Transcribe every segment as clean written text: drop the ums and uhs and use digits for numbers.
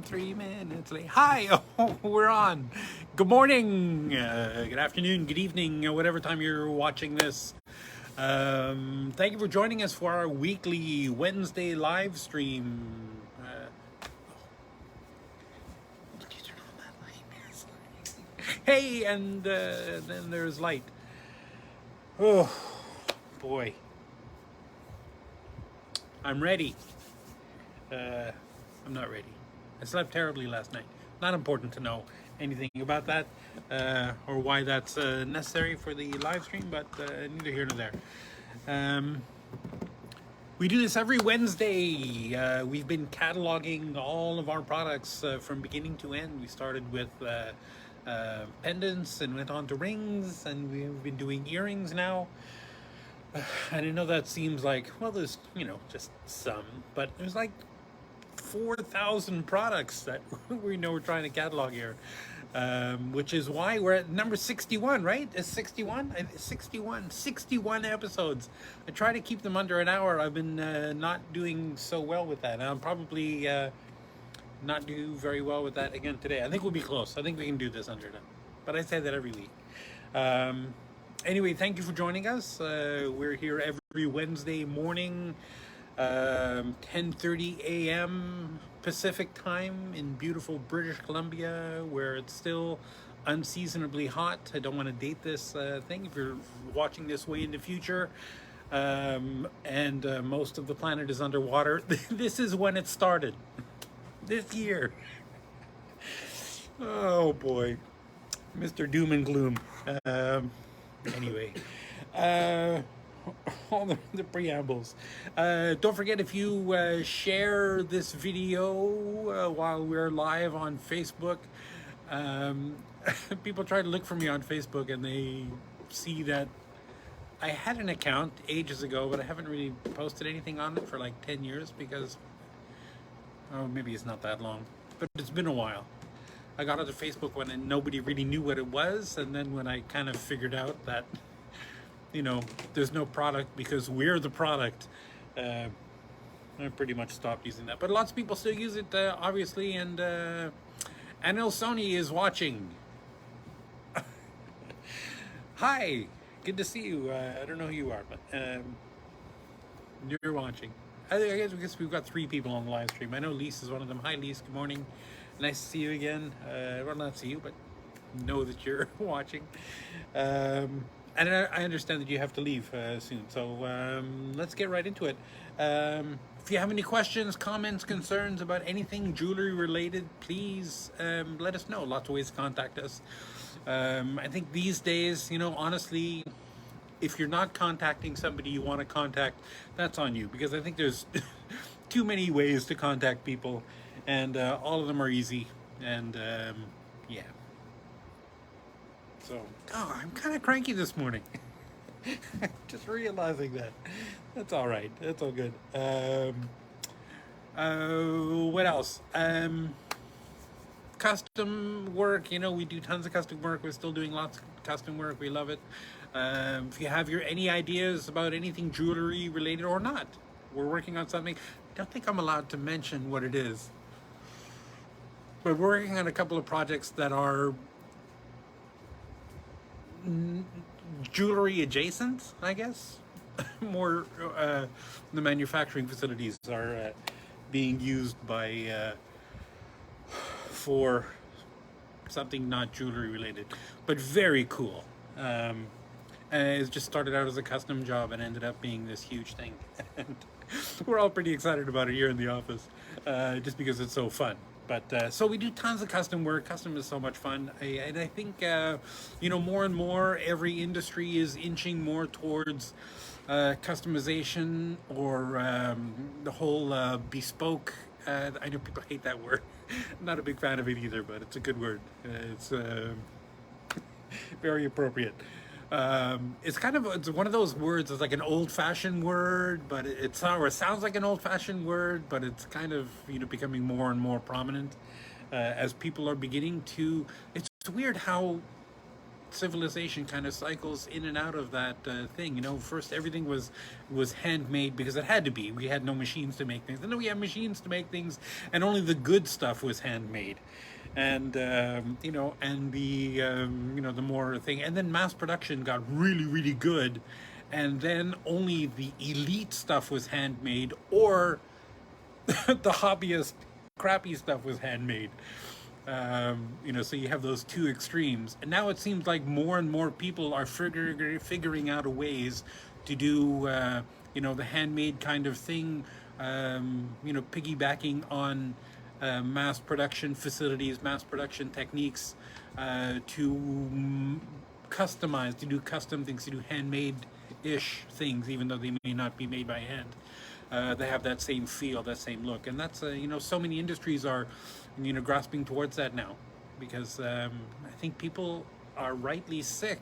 I'm 3 minutes late. Hi, oh, we're on. Good morning, good afternoon, good evening, whatever time you're watching this. Thank you for joining us for our weekly Wednesday live stream. Did you turn on that light? Hey, and then there's light. Oh, boy. I'm ready. I'm not ready. I slept terribly last night. Not important to know anything about that or why that's necessary for the live stream, but neither here nor there. We do this every Wednesday. We've been cataloging all of our products from beginning to end. We started with pendants and went on to rings, and we've been doing earrings now. And I know that seems like, well, there's, just some, but there's like 4,000 products that we know we're trying to catalog here, which is why we're at number 61, right? It's 61? 61 episodes. I try to keep them under an hour. I've been not doing so well with that. I'll probably not do very well with that again today. I think we'll be close. I think we can do this under that. But I say that every week. Anyway, thank you for joining us. We're here every Wednesday morning, 10:30 a.m. Pacific time in beautiful British Columbia, where it's still unseasonably hot. I don't want to date this thing. If you're watching this way in the future, and most of the planet is underwater, this is when it started. This year. Oh boy. Mr. Doom and Gloom. Anyway, all the preambles. Don't forget, if you share this video while we're live on Facebook, people try to look for me on Facebook and they see that I had an account ages ago, but I haven't really posted anything on it for like 10 years because, oh, maybe it's not that long, but it's been a while. I got onto Facebook when nobody really knew what it was, and then when I kind of figured out that, there's no product because we're the product, I pretty much stopped using that. But lots of people still use it, obviously, and Anil Sony is watching. Hi, good to see you. I don't know who you are, but you're watching. I guess we've got 3 people on the live stream. I know Lise is one of them. Hi, Lise. Good morning. Nice to see you again. Well, not see you, but know that you're watching. And I understand that you have to leave soon. So let's get right into it. If you have any questions, comments, concerns about anything jewelry related, please let us know. Lots of ways to contact us. I think these days, honestly, if you're not contacting somebody you want to contact, that's on you, because I think there's too many ways to contact people, and all of them are easy, and yeah. So, I'm kind of cranky this morning. Just realizing that. That's all right. That's all good. What else? Custom work. We do tons of custom work. We're still doing lots of custom work. We love it. If you have any ideas about anything jewelry related or not, we're working on something. I don't think I'm allowed to mention what it is, but we're working on a couple of projects that are jewelry adjacent, I guess. More, the manufacturing facilities are being used by for something not jewelry related, but very cool. And it just started out as a custom job and ended up being this huge thing. And we're all pretty excited about it here in the office, just because it's so fun. But so we do tons of custom work. Custom is so much fun. And I think, more and more, every industry is inching more towards customization, or the whole bespoke. I know people hate that word. I'm not a big fan of it either, but it's a good word. It's very appropriate. It's one of those words. It's like an old-fashioned word, but it sounds like an old-fashioned word, but it's kind of becoming more and more prominent as people are beginning to. It's weird how civilization kind of cycles in and out of that thing. You know, first everything was handmade because it had to be. We had no machines to make things, and then we had machines to make things, and only the good stuff was handmade. And you know, and the you know, the more thing, and then mass production got really, really good, and then only the elite stuff was handmade, or the hobbyist crappy stuff was handmade. You know, so you have those two extremes, and now it seems like more and more people are figuring out ways to do you know, the handmade kind of thing, you know, piggybacking on mass production facilities, mass production techniques, to customize, to do custom things, to do handmade-ish things, even though they may not be made by hand. They have that same feel, that same look, and that's you know, so many industries are, you know, grasping towards that now, because I think people are rightly sick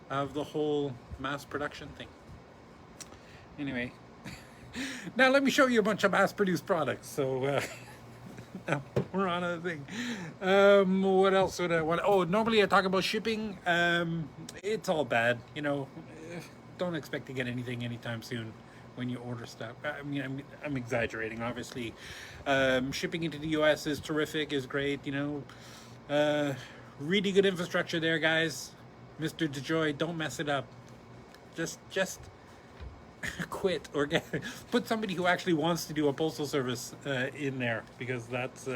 of the whole mass production thing. Anyway, now let me show you a bunch of mass-produced products. So we're on a thing. What else would I want? Oh, normally I talk about shipping. It's all bad, you know. Don't expect to get anything anytime soon when you order stuff. I mean, I'm exaggerating, obviously. Shipping into the US is terrific, is great, you know. Really good infrastructure there, guys. Mr. DeJoy, don't mess it up. Just quit, or put somebody who actually wants to do a postal service in there, because that's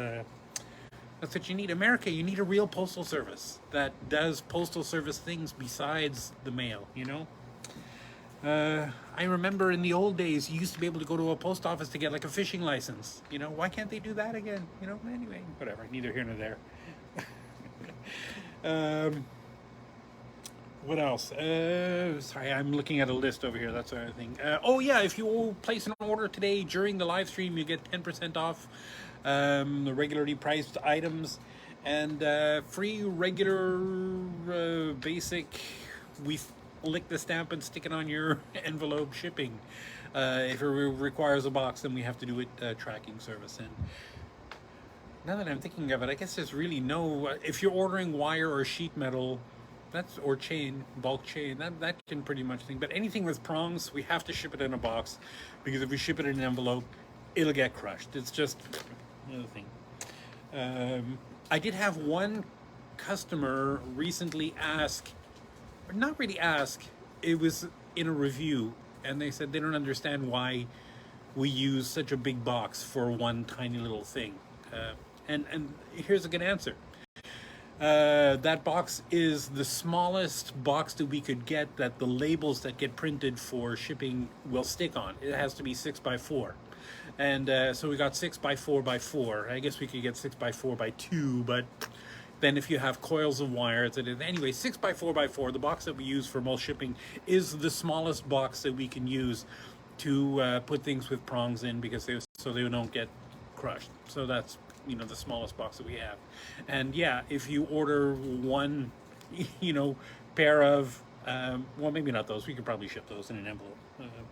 what you need. America, you need a real postal service that does postal service things besides the mail, you know. I remember in the old days, you used to be able to go to a post office to get like a fishing license. You know, why can't they do that again? You know, anyway, whatever, neither here nor there. What else? Sorry, I'm looking at a list over here. That's another thing. Oh yeah, if you place an order today during the live stream, you get 10% off the regularly priced items, and free regular basic. We lick the stamp and stick it on your envelope shipping. If it requires a box, then we have to do it tracking service. And now that I'm thinking of it, I guess there's really no. If you're ordering wire or sheet metal, that's, or chain, bulk chain, that can pretty much thing. But anything with prongs, we have to ship it in a box, because if we ship it in an envelope, it'll get crushed. It's just another thing. I did have one customer recently ask, or not really ask, it was in a review, and they said they don't understand why we use such a big box for one tiny little thing. And here's a good answer. That box is the smallest box that we could get, that the labels that get printed for shipping will stick on. It has to be 6x4. And so we got 6x4x4. I guess we could get 6x4x2, but then if you have coils of wire, anyway, 6x4x4, the box that we use for most shipping, is the smallest box that we can use to put things with prongs in, because so they don't get crushed. So that's, you know, the smallest box that we have. And yeah, if you order one, you know, pair of well, maybe not those, we could probably ship those in an envelope,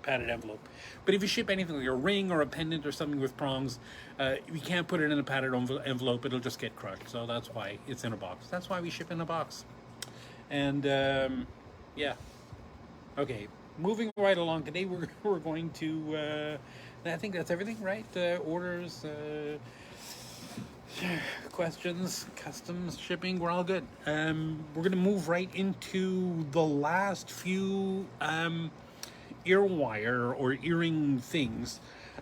padded envelope. But if you ship anything like a ring or a pendant or something with prongs, we can't put it in a padded envelope, it'll just get crushed. So that's why it's in a box. That's why we ship in a box. And yeah, okay, moving right along. Today we're going to I think that's everything, right? Orders, questions, customs, shipping, we're all good. We're going to move right into the last few ear wire or earring things.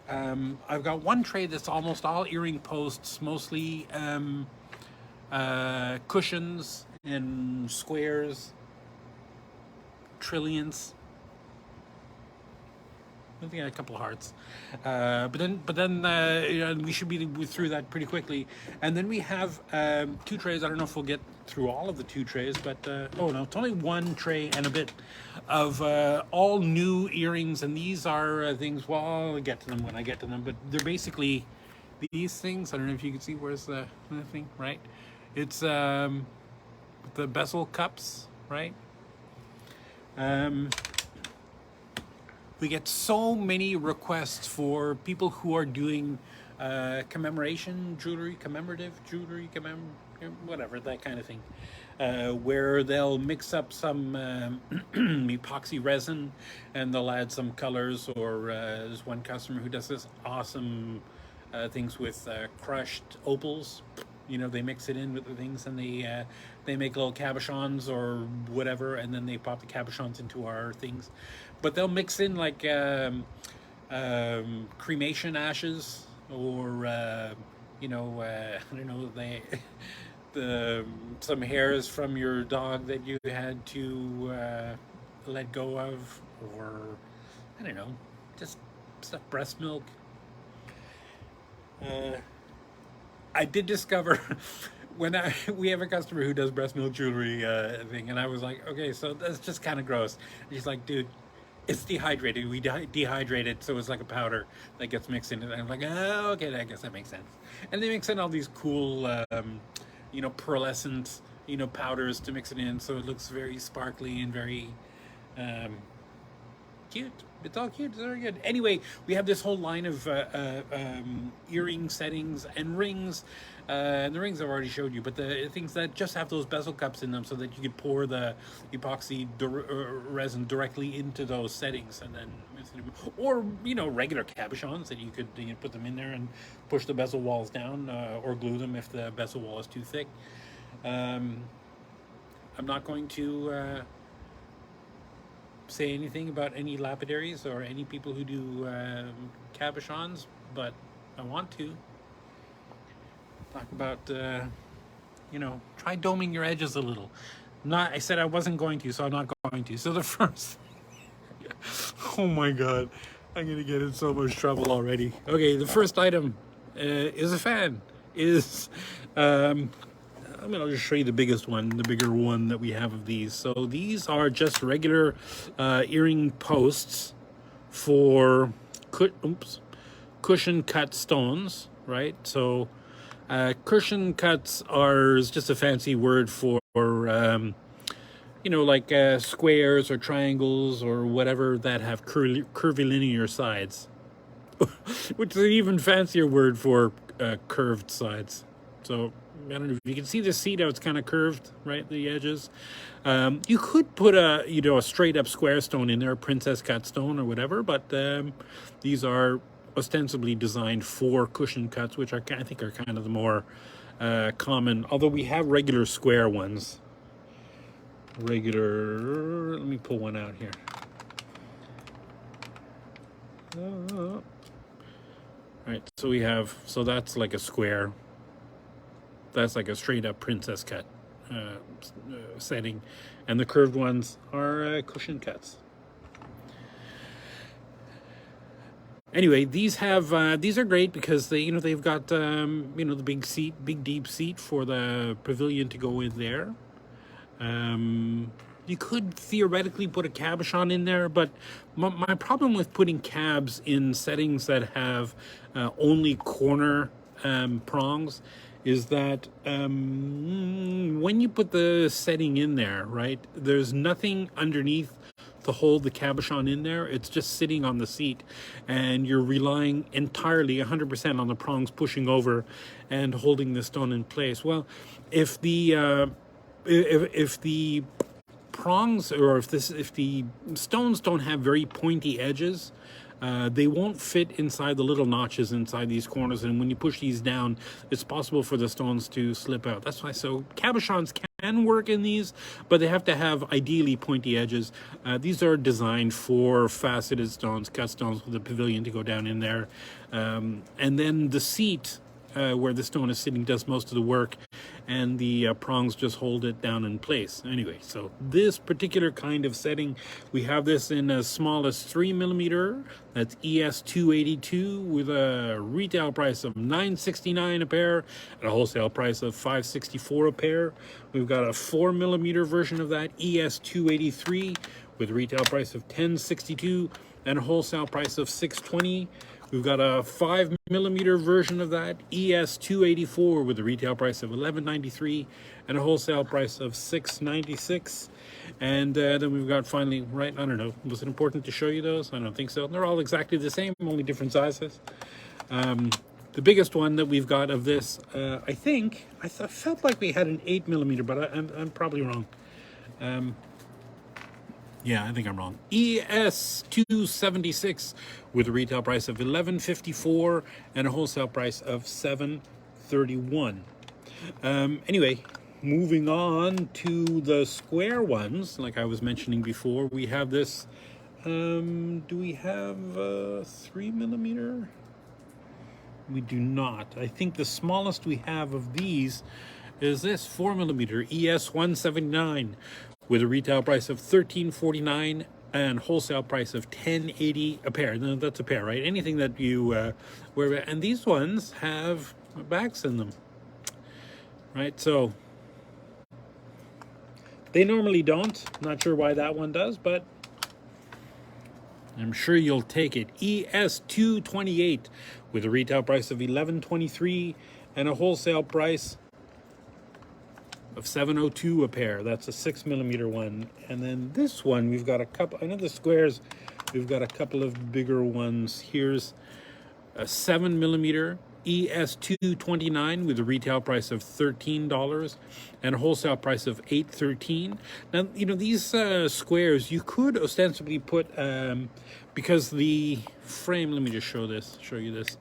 I've got one tray that's almost all earring posts, mostly cushions and squares, trillions. I think I had a couple of hearts, but then you know, we should be through that pretty quickly. And then we have 2 trays. I don't know if we'll get through all of the 2 trays, but oh no, it's only 1 tray and a bit of all new earrings. And these are things. Well, I'll get to them when I get to them. But they're basically these things. I don't know if you can see. Where's the thing? Right? It's the Bezel cups, right? We get so many requests for people who are doing commemoration jewelry, commemorative jewelry, whatever, that kind of thing, where they'll mix up some epoxy resin and they'll add some colors. Or there's one customer who does this awesome things with crushed opals. You know, they mix it in with the things, and they make little cabochons or whatever, and then they pop the cabochons into our things. But they'll mix in like cremation ashes, or I don't know, some hairs from your dog that you had to let go of, or I don't know, just stuff, breast milk. I did discover when we have a customer who does breast milk jewelry thing, and I was like, okay, so that's just kind of gross. And she's like, dude, it's dehydrated. We dehydrate it, so it's like a powder that gets mixed in. And I'm like, oh, okay, I guess that makes sense. And they mix in all these cool, pearlescent, powders to mix it in, so it looks very sparkly and very cute. It's all cute. It's very good. Anyway, we have this whole line of earring settings and rings. And the rings I've already showed you, but the things that just have those bezel cups in them, so that you could pour the epoxy resin directly into those settings, and then, or regular cabochons that you could put them in there and push the bezel walls down, or glue them if the bezel wall is too thick. I'm not going to say anything about any lapidaries or any people who do cabochons, but I want to talk about try doming your edges a little. I said I wasn't going to, so I'm not going to. So the first oh my god, I'm gonna get in so much trouble already. Okay, the first item is a fan. I'll just show you the biggest one, the bigger one that we have of these. So these are just regular earring posts for cushion cut stones, right? So cushion cuts is just a fancy word for like squares or triangles or whatever that have curvy linear sides, which is an even fancier word for curved sides. So I don't know if you can see the seat, how it's kind of curved, right, the edges. You could put a straight up square stone in there, a princess cut stone or whatever, but these are ostensibly designed for cushion cuts, which I think are kind of the more common, although we have regular square ones. Let me pull one out here. All right, so that's like a square. That's like a straight up princess cut setting, and the curved ones are cushion cuts. Anyway, these are great because they've got the big deep seat for the pavilion to go in there. You could theoretically put a cabochon in there, but my problem with putting cabs in settings that have only corner prongs is that when you put the setting in there, right, there's nothing underneath to hold the cabochon in there. It's just sitting on the seat, and you're relying entirely 100% on the prongs pushing over and holding the stone in place. Well, if the prongs, or if the stones don't have very pointy edges, they won't fit inside the little notches inside these corners, and when you push these down, it's possible for the stones to slip out. That's why cabochons can work in these, but they have to have ideally pointy edges. These are designed for faceted stones, cut stones, with the pavilion to go down in there, and then the seat where the stone is sitting does most of the work, and the prongs just hold it down in place. Anyway, so this particular kind of setting, we have this in as small as 3mm. That's ES282 with a retail price of $9.69 a pair and a wholesale price of $5.64 a pair. We've got a 4mm version of that, ES283, with a retail price of $10.62 and a wholesale price of $6.20. We've got a 5mm version of that, ES284, with a retail price of $11.93 and a wholesale price of $6.96. And then we've got finally, I don't know, was it important to show you those? I don't think so. They're all exactly the same, only different sizes. The The biggest one that we've got of this, I think, felt like we had an 8mm, but I'm probably wrong. Yeah, I think I'm wrong. ES276 with a retail price of $11.54 and a wholesale price of $7.31. Anyway, moving on to the square ones, like I was mentioning before, we have this. Do we have 3mm? We do not. I think the smallest we have of these is this 4mm ES179 with a retail price of $13.49 and wholesale price of $10.80 a pair. No, that's a pair, right? Anything that you wear. And these ones have backs in them, right? So they normally don't. Not sure why that one does, but I'm sure you'll take it. ES228 with a retail price of $11.23 and a wholesale price of $7.02 a pair. That's a 6mm one. And then this one, we've got a couple. I know the squares, we've got a couple of bigger ones. Here's a 7mm ES229 with a retail price of $13 and a wholesale price of $8.13. Now, you know, these squares you could ostensibly put because the frame. Let me just show you this.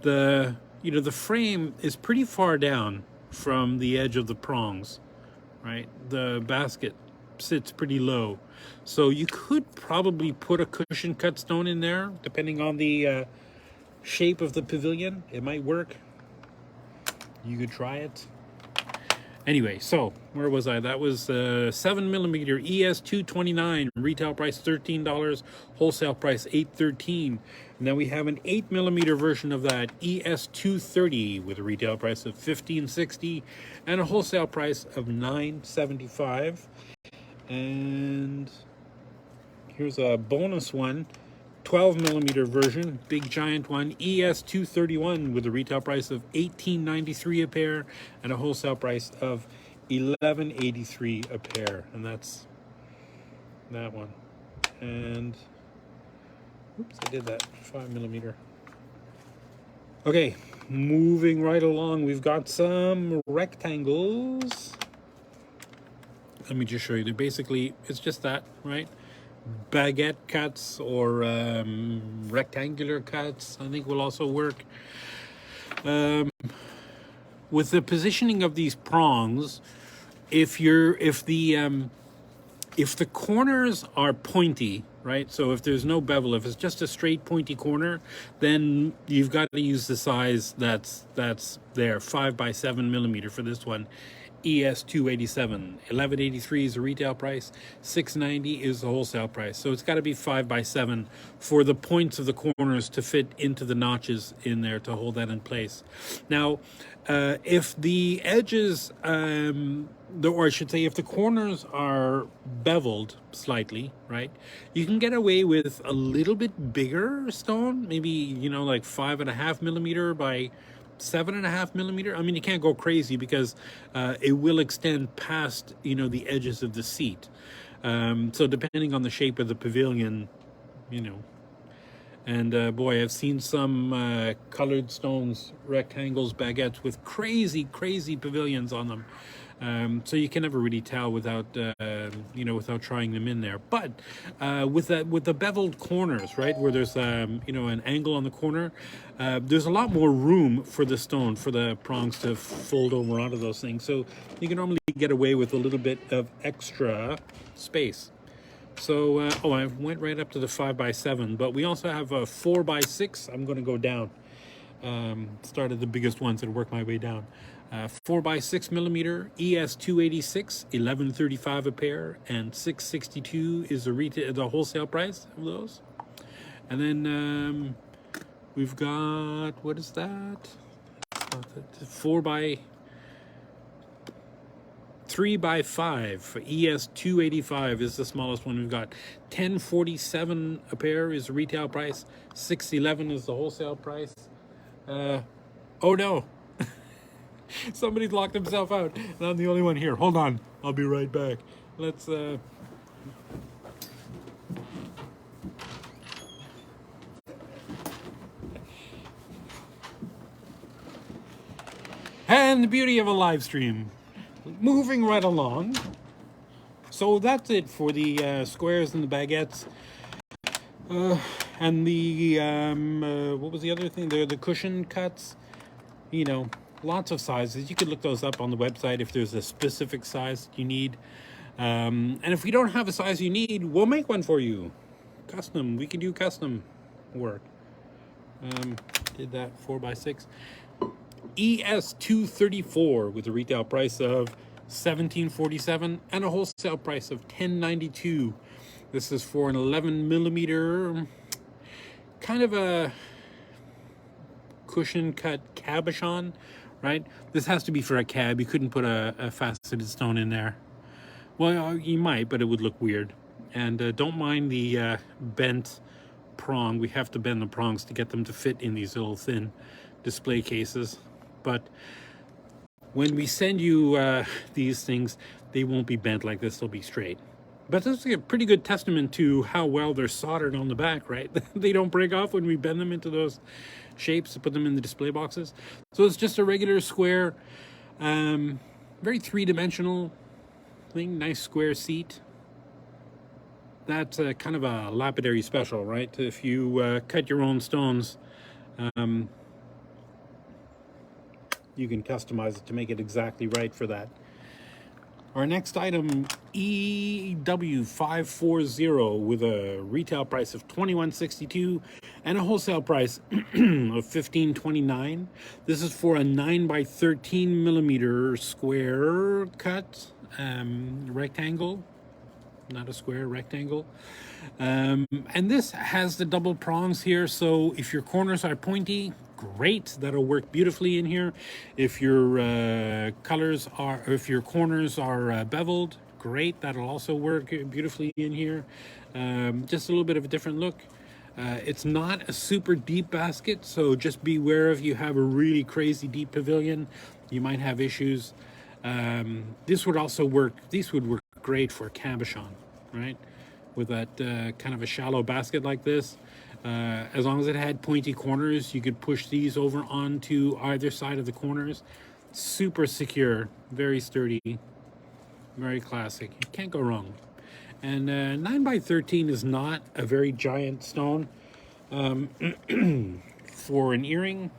The frame is pretty far down from the edge of the prongs, right? The basket sits pretty low, so you could probably put a cushion cut stone in there, depending on the shape of the pavilion. It might work. You could try it. Anyway, so where was I? That was 7mm ES229, retail price $13, wholesale price $8.13. And then we have an 8mm version of that, ES230, with a retail price of $15.60 and a wholesale price of $9.75. And here's a bonus one, 12mm version, big giant one, ES231 with a retail price of $18.93 a pair and a wholesale price of $11.83 a pair. And that's that one. And oops, I did that, 5mm. Okay, moving right along, we've got some rectangles. Let me just show you. They're basically, it's just that, right? Baguette cuts or rectangular cuts, I think, will also work. With the positioning of these prongs, if the corners are pointy, right? So if there's no bevel, if it's just a straight pointy corner, then you've got to use the size that's there, 5x7mm for this one. ES287, $11.83 is the retail price, $6.90 is the wholesale price. So it's got to be 5x7 for the points of the corners to fit into the notches in there to hold that in place. Now, if the edges, or I should say, if the corners are beveled slightly, right, you can get away with a little bit bigger stone, maybe, like 5.5mm by 7.5mm. I mean, you can't go crazy because it will extend past, the edges of the seat. So depending on the shape of the pavilion, and boy, I've seen some colored stones, rectangles, baguettes with crazy pavilions on them. So you can never really tell without without trying them in there. But with the beveled corners, right, where there's an angle on the corner, there's a lot more room for the stone, for the prongs to fold over onto those things. So you can normally get away with a little bit of extra space. So I went right up to the 5x7, but we also have a 4x6. I'm going to go down. Started the biggest ones and work my way down. 4x6mm ES286, $11.35 a pair, and $6.62 is the wholesale price of those. And then we've got, what is that? 3x5 for ES285 is the smallest one we've got. $10.47 a pair is the retail price. $6.11 is the wholesale price. Oh no. Somebody's locked himself out, and I'm the only one here. Hold on, I'll be right back. Let's And the beauty of a live stream. Moving right along. So that's it for the squares and the baguettes. And the, what was the other thing? The cushion cuts. You know, lots of sizes. You could look those up on the website if there's a specific size you need. And if we don't have a size you need, we'll make one for you. Custom. We can do custom work. Did that 4x6. ES234 with a retail price of $17.47 and a wholesale price of $10.92. This is for an 11 millimeter, kind of a cushion cut cabochon, right? This has to be for a cab. You couldn't put a faceted stone in there. Well, you might, but it would look weird. And don't mind the bent prong. We have to bend the prongs to get them to fit in these little thin display cases. But when we send you these things, they won't be bent like this. They'll be straight. But this is a pretty good testament to how well they're soldered on the back, right? They don't break off when we bend them into those shapes to put them in the display boxes. So it's just a regular square, very three-dimensional thing. Nice square seat. That's kind of a lapidary special, right? If you cut your own stones, you can customize it to make it exactly right for that. Our next item, EW540 with a retail price of $21.62 and a wholesale price of $15.29. This is for a 9x13 millimeter square cut, rectangle, not a square, rectangle. And this has the double prongs here, so if your corners are pointy, great, that'll work beautifully in here. If your if your corners are beveled, great, that'll also work beautifully in here. Just a little bit of a different look. It's not a super deep basket, so just beware if you have a really crazy deep pavilion, you might have issues. This would also work, these would work great for a cabochon, right? With that kind of a shallow basket like this. As long as it had pointy corners, you could push these over onto either side of the corners. Super secure, very sturdy, very classic. You can't go wrong. And 9x13 is not a very giant stone for an earring,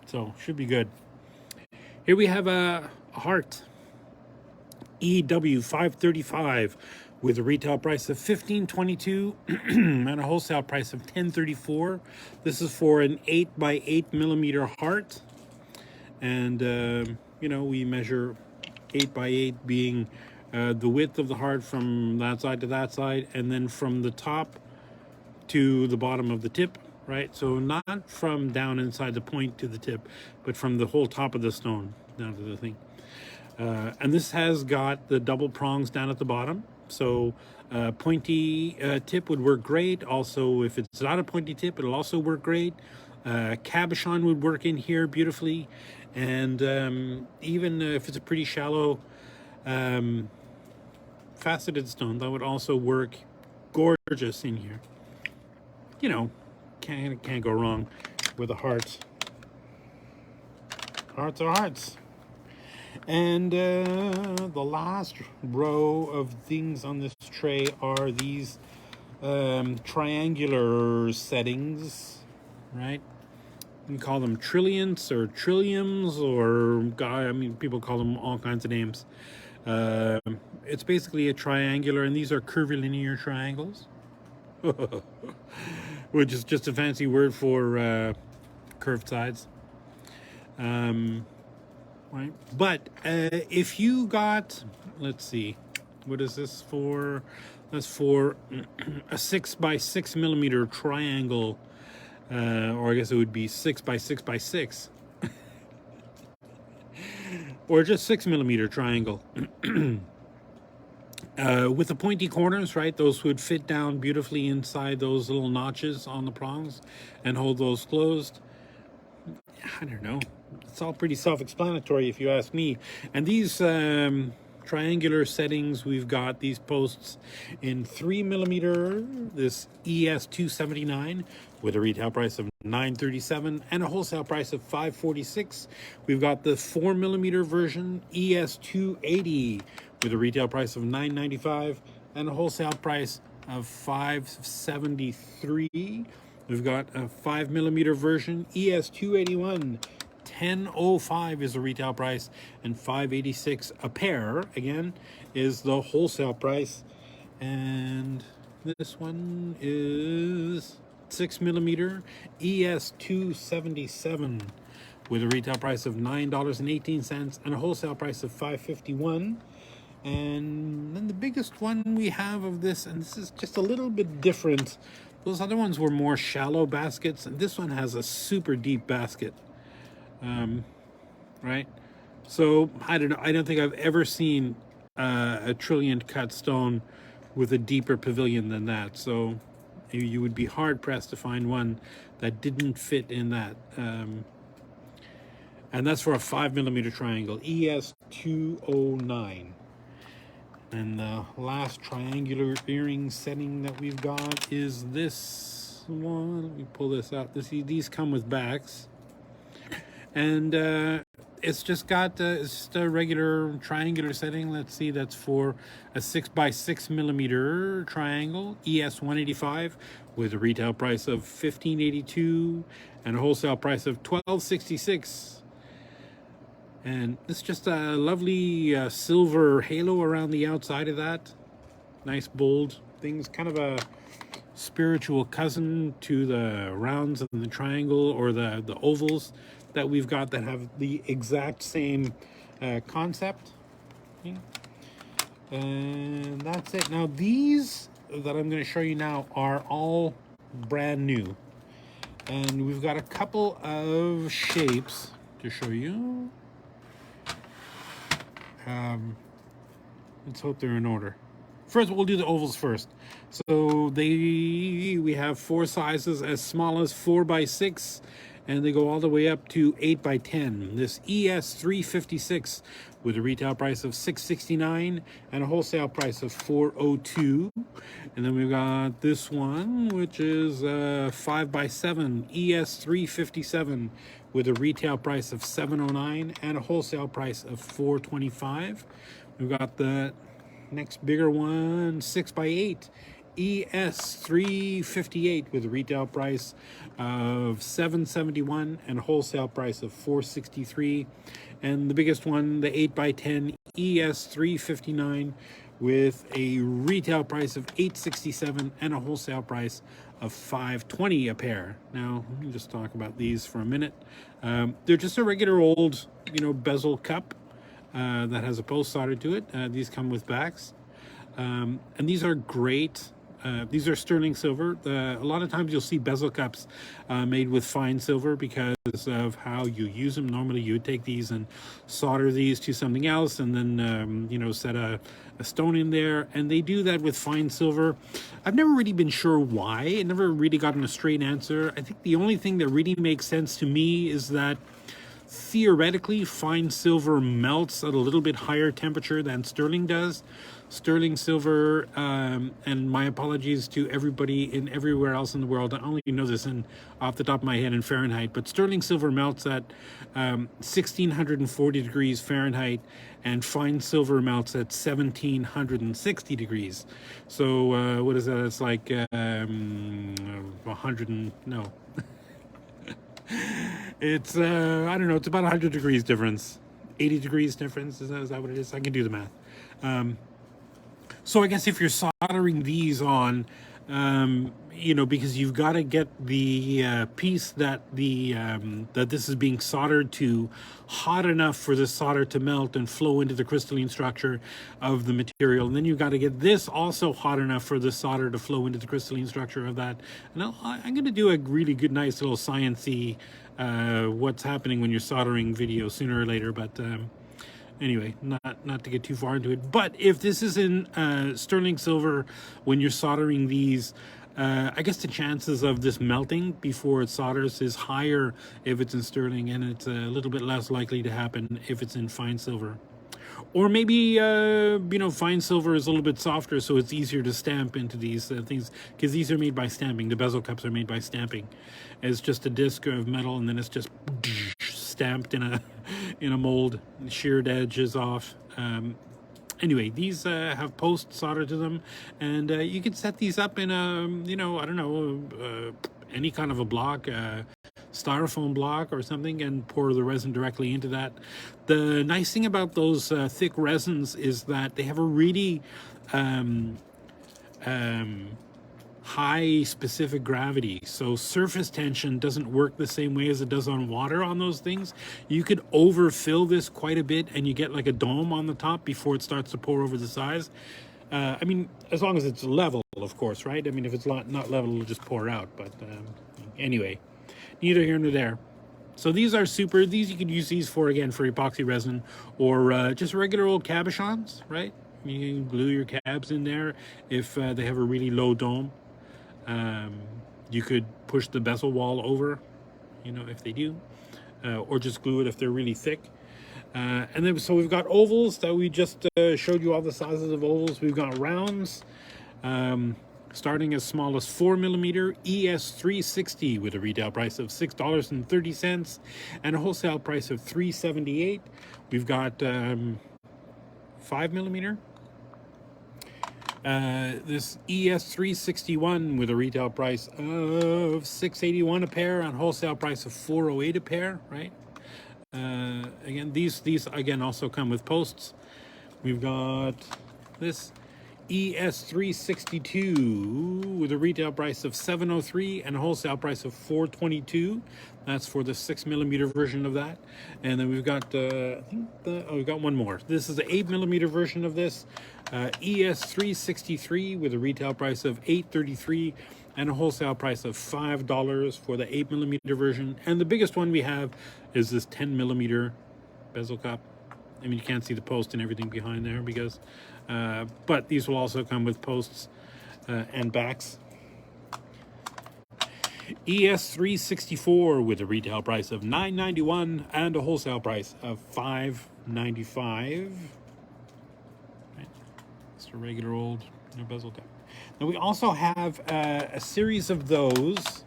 so should be good. Here we have a heart, EW535 with a retail price of $15.22 and a wholesale price of $10.34. This is for an 8x8 millimeter heart, and you know, we measure 8x8 being the width of the heart from that side to that side, and then from the top to the bottom of the tip, right? So not from down inside the point to the tip, but from the whole top of the stone down to the thing. And this has got the double prongs down at the bottom. So pointy tip would work great. Also, if it's not a pointy tip, it'll also work great. Cabochon would work in here beautifully. And even if it's a pretty shallow faceted stone, that would also work gorgeous in here. You know, can't go wrong with a heart. Hearts are hearts. And the last row of things on this tray are these triangular settings, right? You can call them trilliants or trilliums, or I mean, people call them all kinds of names. It's basically a triangular, and these are curvilinear triangles, which is just a fancy word for curved sides. Right, but if you got, let's see, what is this for? That's for a 6x6 millimeter triangle, or I guess it would be 6x6x6, or just 6 millimeter triangle. With the pointy corners, right? Those would fit down beautifully inside those little notches on the prongs and hold those closed. I don't know. It's all pretty self-explanatory if you ask me. And these triangular settings, we've got these posts in 3mm, this ES279 with a retail price of $937 and a wholesale price of $546. We've got the 4mm version ES280 with a retail price of $995 and a wholesale price of $573. We've got a 5mm version ES281. 1005 is the retail price and $586 a pair again is the wholesale price. And this one is 6mm ES277 with a retail price of $9.18 and a wholesale price of $551. And then the biggest one we have of this, and this is just a little bit different, those other ones were more shallow baskets, and this one has a super deep basket. Right? So I don't know. I don't think I've ever seen a trillion cut stone with a deeper pavilion than that. So you would be hard pressed to find one that didn't fit in that. And that's for a 5mm triangle, ES209. And the last triangular earring setting that we've got is this one. Let me pull this out. These come with backs. And it's just got it's just a regular triangular setting. Let's see, that's for a 6x6mm triangle, ES185, with a retail price of $1582 and a wholesale price of $1266. And it's just a lovely silver halo around the outside of that. Nice bold things, kind of a spiritual cousin to the rounds and the triangle or the ovals that we've got that have the exact same concept. Okay. And that's it. Now these that I'm going to show you now are all brand new. And we've got a couple of shapes to show you. Let's hope they're in order. First, we'll do the ovals first. So we have 4 sizes as small as 4x6, and they go all the way up to 8x10. This ES356 with a retail price of $669 and a wholesale price of $402. And then we've got this one, which is 5x7 ES357 with a retail price of $709 and a wholesale price of $425. We've got the next bigger one, 6x8 ES358 with a retail price of $771 and a wholesale price of $463. And the biggest one, the 8x10 ES359 with a retail price of $867 and a wholesale price of $520 a pair. Now, let me just talk about these for a minute. They're just a regular old, bezel cup that has a post soldered to it. These come with backs. And these are great. These are sterling silver. A lot of times you'll see bezel cups made with fine silver because of how you use them. Normally you would take these and solder these to something else and then, set a stone in there. And they do that with fine silver. I've never really been sure why. I never really gotten a straight answer. I think the only thing that really makes sense to me is that theoretically fine silver melts at a little bit higher temperature than sterling does. Sterling silver, and my apologies to everybody in everywhere else in the world, I only know this off the top of my head in Fahrenheit, but sterling silver melts at 1640 degrees Fahrenheit and fine silver melts at 1760 degrees. So what is that? It's like 100 and no. It's I don't know, it's about 100 degrees difference, 80 degrees difference. Is that what it is? I can do the math. So I guess if you're soldering these on, because you've got to get the piece that that this is being soldered to hot enough for the solder to melt and flow into the crystalline structure of the material, and then you've got to get this also hot enough for the solder to flow into the crystalline structure of that. And I'm going to do a really good, nice little sciencey what's happening when you're soldering video sooner or later, but. Anyway, not to get too far into it, but if this is in sterling silver, when you're soldering these, I guess the chances of this melting before it solders is higher if it's in sterling, and it's a little bit less likely to happen if it's in fine silver. Or maybe, you know, fine silver is a little bit softer, so it's easier to stamp into these things, because these are made by stamping. The bezel cups are made by stamping. It's just a disc of metal, and then it's just stamped in a in a mold. Sheared edges off. Anyway, these have posts soldered to them, and you can set these up in a, you know, I don't know, any kind of a block, styrofoam block or something, and pour the resin directly into that. The nice thing about those thick resins is that they have a really high specific gravity, so surface tension doesn't work the same way as it does on water on those things. You could overfill this quite a bit and you get like a dome on the top before it starts to pour over the sides. I mean, as long as it's level, of course, right? I mean, if it's not level, it'll just pour out. But anyway, neither here nor there. So these are super. These you could use these for, again, for epoxy resin, or just regular old cabochons, right? You can glue your cabs in there if they have a really low dome. You could push the bezel wall over, you know, if they do, or just glue it if they're really thick. And then, so we've got ovals that we just showed you all the sizes of ovals. We've got rounds, starting as small as 4mm ES360 with a retail price of $6.30 and a wholesale price of $3.78. We've got 5mm. This ES361 with a retail price of $6.81 a pair and wholesale price of $4.08 a pair, right? Again, these again also come with posts. We've got this ES362 with a retail price of $7.03 and a wholesale price of $4.22. That's for the 6mm version of that. And then we've got, I think we've got one more. This is the 8mm version of this, ES363 with a retail price of $8.33 and a wholesale price of $5 for the 8mm version. And the biggest one we have is this 10mm bezel cup. I mean, you can't see the post and everything behind there because, but these will also come with posts and backs. ES364 with a retail price of $9.91 and a wholesale price of $5.95. Right. Just a regular old, you know, bezel cup. Now we also have a series of those,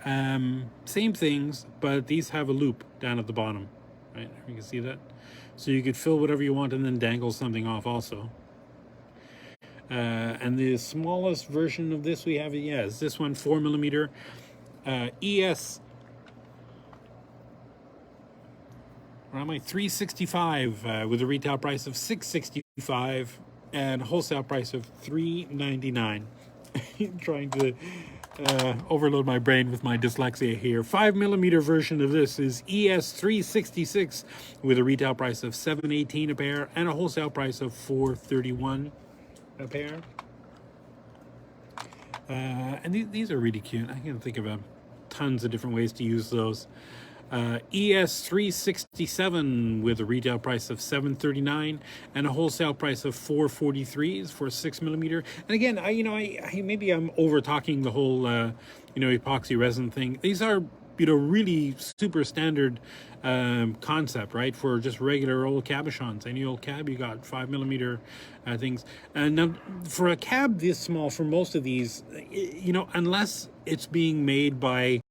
same things, but these have a loop down at the bottom. Right, you can see that. So you could fill whatever you want and then dangle something off also. And the smallest version of this we have, is this one, 4mm ES. Where am I? 365 with a retail price of $6.65 and a wholesale price of $3.99. Trying to overload my brain with my dyslexia here. 5mm version of this is ES366 with a retail price of $7.18 a pair and a wholesale price of $4.31 a pair. And these are really cute. I can think of tons of different ways to use those. ES367 with a retail price of $7.39 and a wholesale price of $4.43 for 6mm. And again, I maybe I'm over talking the whole epoxy resin thing. These are really super standard concept, right, for just regular old cabochons. Any old cab, you got 5mm things. And now for a cab this small, for most of these, unless it's being made by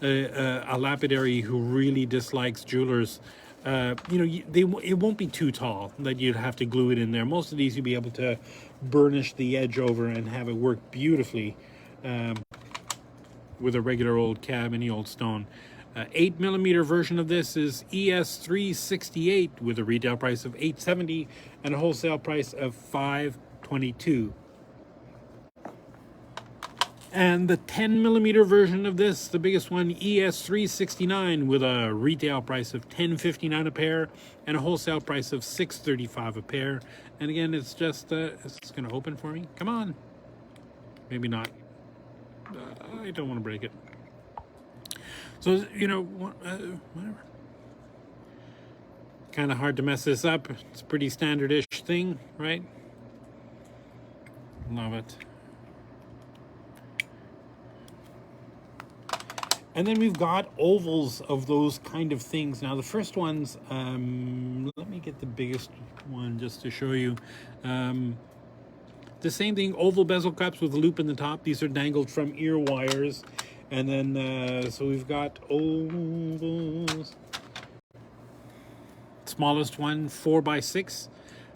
a lapidary who really dislikes jewelers, it won't be too tall that you'd have to glue it in there. Most of these you'll be able to burnish the edge over and have it work beautifully with a regular old cab, any old stone. 8mm version of this is ES368 with a retail price of $8.70 and a wholesale price of $5.22. And the 10mm version of this, the biggest one, ES369 with a retail price of $10.59 a pair and a wholesale price of $6.35 a pair. And again, it's just, it's going to open for me. Come on. Maybe not. I don't want to break it. So, whatever. Kind of hard to mess this up. It's a pretty standard-ish thing, right? Love it. And then we've got ovals of those kind of things. Now the first ones, let me get the biggest one just to show you. The same thing, oval bezel cups with a loop in the top. These are dangled from ear wires. And then, so we've got ovals. Smallest one, 4x6,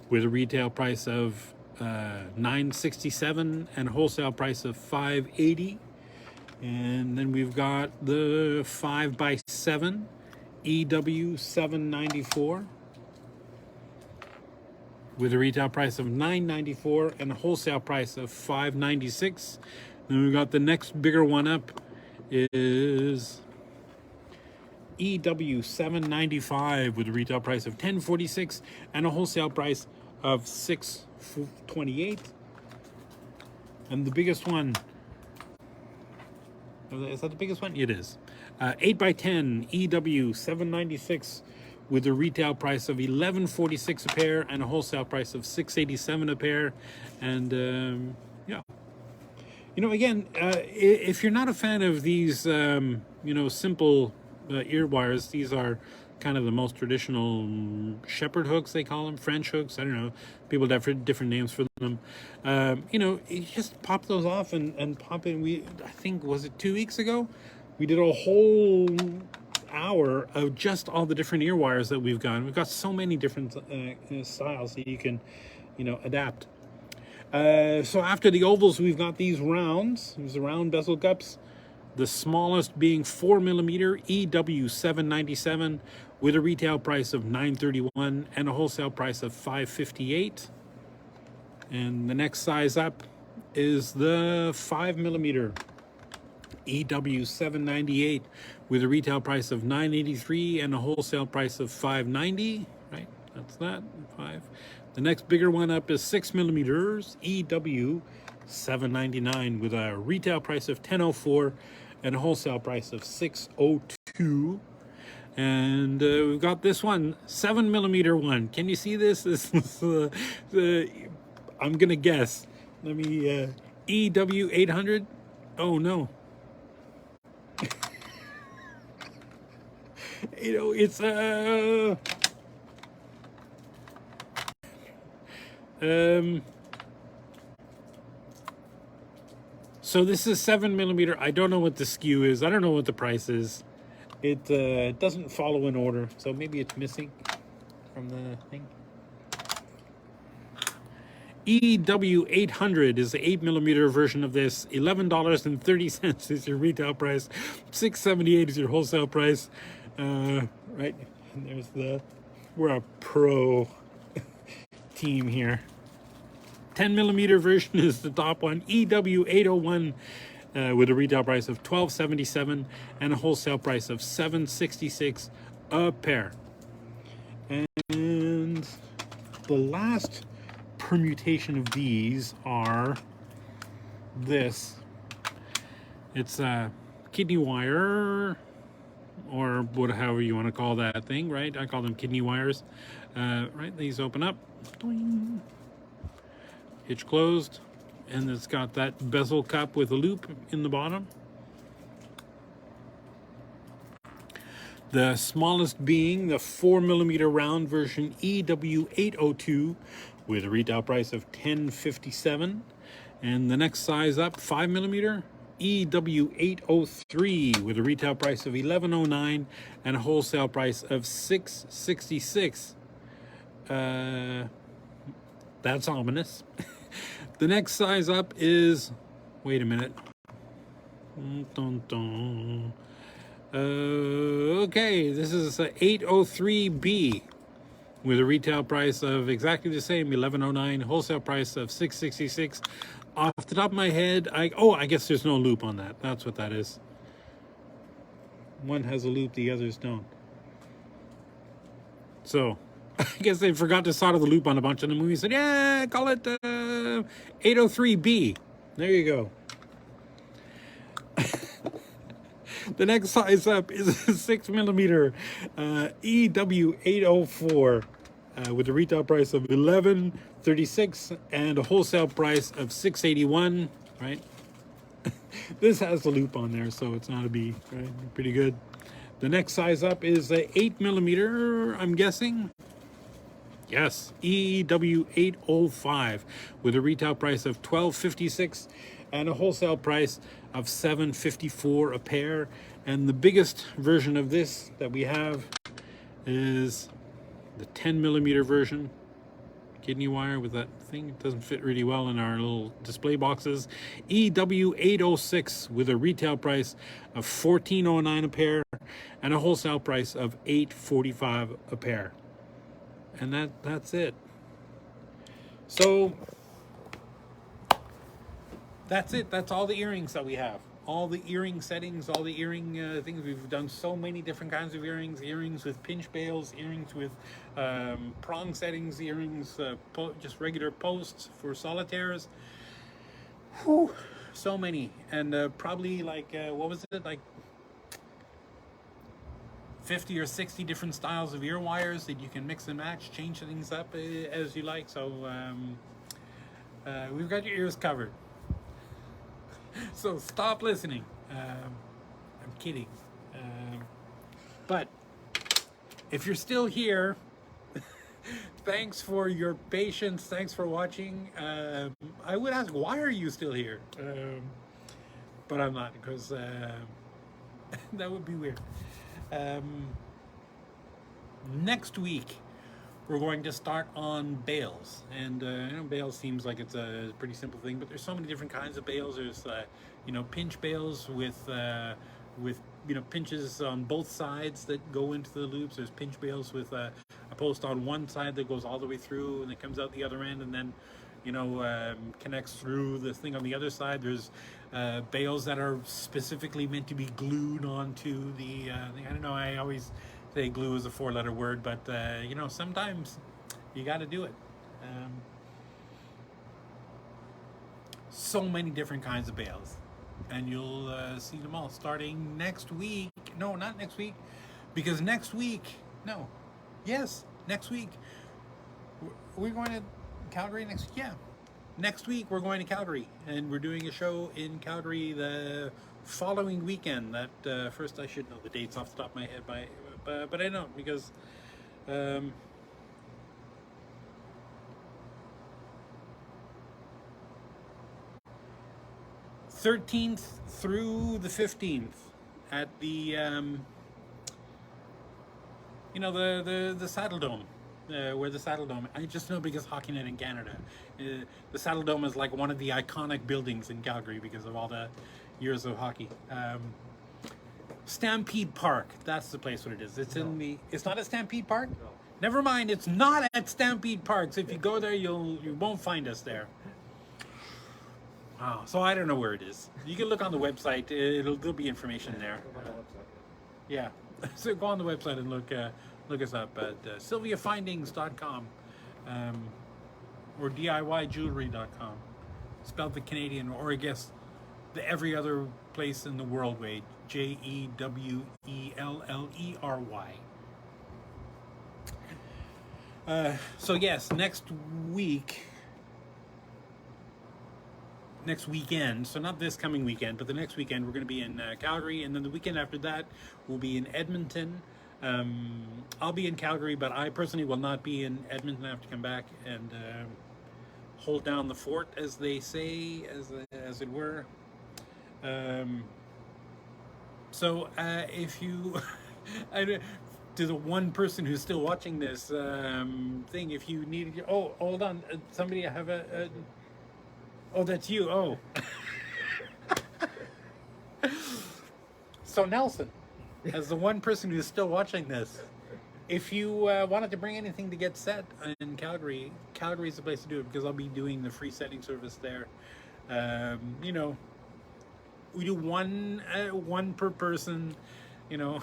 with a retail price of $9.67 and a wholesale price of $5.80. And then we've got the 5x7 EW 794 with a retail price of $9.94 and a wholesale price of $5.96. Then we've got the next bigger one up is EW 795 with a retail price of $10.46 and a wholesale price of $6.28. And the biggest one, is that the biggest one? It is. 8x10 EW 796 with a retail price of $11.46 a pair and a wholesale price of $6.87 a pair. And yeah, you know, again, if you're not a fan of these, you know, simple ear wires, these are kind of the most traditional shepherd hooks, they call them, French hooks. I don't know. People have different names for them. You know, you just pop those off and pop in. I think, was it 2 weeks ago? We did a whole hour of just all the different ear wires that we've got. We've got so many different styles that you can, you know, adapt. So after the ovals, we've got these rounds. These are round bezel cups. The smallest being 4mm EW 797 with a retail price of $9.31 and a wholesale price of $5.58. And the next size up is the 5mm EW 798 with a retail price of $9.83 and a wholesale price of $5.90. Right, that's that. 5. The next bigger one up is 6mm EW 799 with a retail price of $10.04 and a wholesale price of $6.02. And we've got this one, 7mm one. Can you see this? This is I'm gonna guess. Let me EW 800. Oh no. You know, it's so this is 7mm. I don't know what the SKU is. I don't know what the price is. It doesn't follow in order, so maybe it's missing from the thing. EW 800 is the 8mm version of this. $11.30 is your retail price. $6.78 is your wholesale price. Right, and there's we're a pro team here. 10mm version is the top one. EW 801 with a retail price of $12.77 and a wholesale price of $7.66 a pair. And the last permutation of these are this. It's a kidney wire, or however you want to call that thing, right? I call them kidney wires. Right, these open up. Doing. Hitch closed, and it's got that bezel cup with a loop in the bottom. The smallest being the 4mm round version EW 802 with a retail price of $10.57. And the next size up, 5mm EW 803 with a retail price of $11.09 and a wholesale price of $6.66. That's ominous. The next size up is, wait a minute. Okay, this is a 803B with a retail price of exactly the same, $11.09, wholesale price of $6.66. Off the top of my head, I guess there's no loop on that. That's what that is. One has a loop, the others don't. So, I guess they forgot to solder the loop on a bunch of them. We said, yeah, call it 803B. There you go. The next size up is a 6mm EW 804 with a retail price of $11.36 and a wholesale price of $6.81. Right? This has the loop on there, so it's not a B, right? Pretty good. The next size up is a 8mm, I'm guessing. Yes, EW 805 with a retail price of $12.56 and a wholesale price of $7.54 a pair. And the biggest version of this that we have is the 10mm version. Kidney wire with that thing. It doesn't fit really well in our little display boxes. EW 806 with a retail price of $14.09 a pair and a wholesale price of $8.45 a pair. And that's it. So that's it. That's all the earrings that we have. All the earring settings, all the earring things. We've done so many different kinds of earrings. Earrings with pinch bails, earrings with prong settings, earrings, just regular posts for solitaires. Whew, so many. And probably like, what was it? Like 50 or 60 different styles of ear wires that you can mix and match, change things up as you like. So we've got your ears covered. So stop listening. I'm kidding. But if you're still here, thanks for your patience. Thanks for watching. I would ask, why are you still here? But I'm not, because that would be weird. Next week we're going to start on bails, and you know, bails seems like it's a pretty simple thing, but there's so many different kinds of bails. There's you know, pinch bails with you know, pinches on both sides that go into the loops. There's pinch bails with a post on one side that goes all the way through and it comes out the other end and then, you know, connects through the thing on the other side. There's bails that are specifically meant to be glued onto the thing. I don't know, I always say glue is a four-letter word, but you know, sometimes you got to do it. So many different kinds of bails, and you'll see them all starting next week. No, not next week, because next week, no, yes, next week we're going to Calgary next week. Yeah, next week we're going to Calgary, and we're doing a show in Calgary the following weekend. That first, I should know the dates off the top of my head, but I don't, because 13th through the 15th at the you know, the Saddle Dome, where the Saddle Dome, I just know because Hockey Night in Canada, the Saddle Dome is like one of the iconic buildings in Calgary because of all the years of hockey. Stampede Park, that's the place what it is. It's in the, it's not at Stampede Park? No. Never mind, it's not at Stampede Park. So if you go there, you won't find us there. Wow, so I don't know where it is. You can look on the website. There'll be information there. Yeah, so go on the website and look us up at SilviaFindings.com or DIYjewelry.com. Spelled the Canadian, or I guess the every other place in the world way, JEWELLERY. So yes, next weekend, so not this coming weekend, but the next weekend, we're going to be in Calgary, and then the weekend after that we'll be in Edmonton. I'll be in Calgary, but I personally will not be in Edmonton. I have to come back and hold down the fort, as they say, as it were. So if you to the one person who's still watching this thing, if you need, oh, hold on, somebody, I have a oh, that's you. Oh. So Nelson, as the one person who's still watching this, if you wanted to bring anything to get set in Calgary, Calgary is the place to do it, because I'll be doing the free setting service there. You know, we do one per person, you know,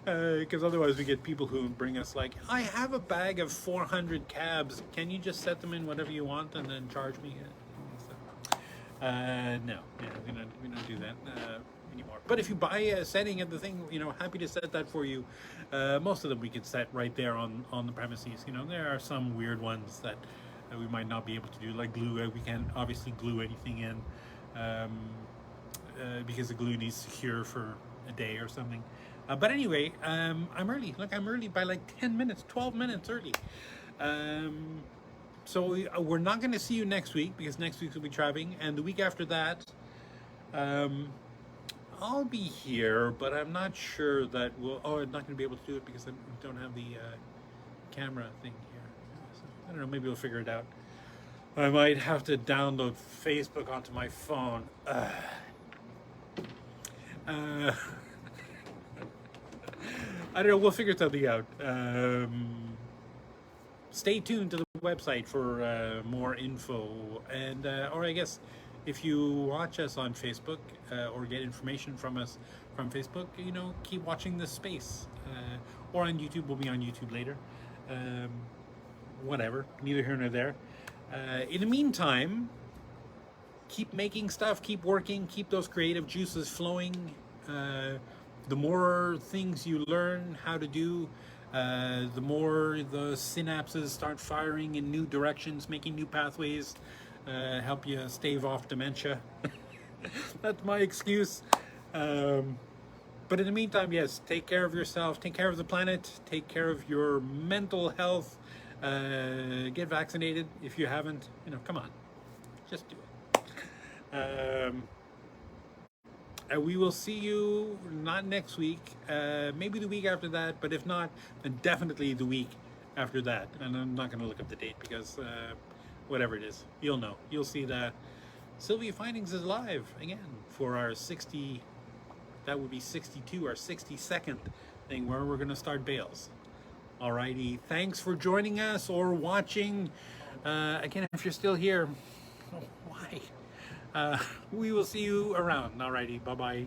because otherwise we get people who bring us like, I have a bag of 400 cabs. Can you just set them in whatever you want and then charge me? No, yeah, we don't do that anymore. But if you buy a setting at the thing, you know, happy to set that for you. Most of them we could set right there on the premises. You know, there are some weird ones that we might not be able to do, like glue. We can't obviously glue anything in. because the glue needs to cure for a day or something. But anyway, I'm early. Look, I'm early by like 10 minutes, 12 minutes early. So we're not going to see you next week because next week we'll be traveling, and the week after that, I'll be here, but I'm not sure that we'll. Oh, I'm not going to be able to do it because I don't have the camera thing here. So, I don't know. Maybe we'll figure it out. I might have to download Facebook onto my phone. I don't know. We'll figure something out. Stay tuned to the website for more info, and or I guess if you watch us on Facebook or get information from us from Facebook, you know, keep watching this space, or on YouTube. We'll be on YouTube later. Whatever, neither here nor there. In the meantime, keep making stuff, keep working, keep those creative juices flowing. The more things you learn how to do, the more the synapses start firing in new directions, making new pathways, help you stave off dementia. That's my excuse. But in the meantime, yes, take care of yourself, take care of the planet, take care of your mental health, get vaccinated if you haven't. You know, come on, just do it. And we will see you not next week, maybe the week after that, but if not, then definitely the week after that. And I'm not going to look up the date because whatever it is, you'll know. You'll see that SilviaFindings is live again for our 60, that would be 62, our 62nd thing where we're going to start bales. Alrighty, thanks for joining us or watching. Again, if you're still here, oh, why? We will see you around. Alrighty, bye-bye.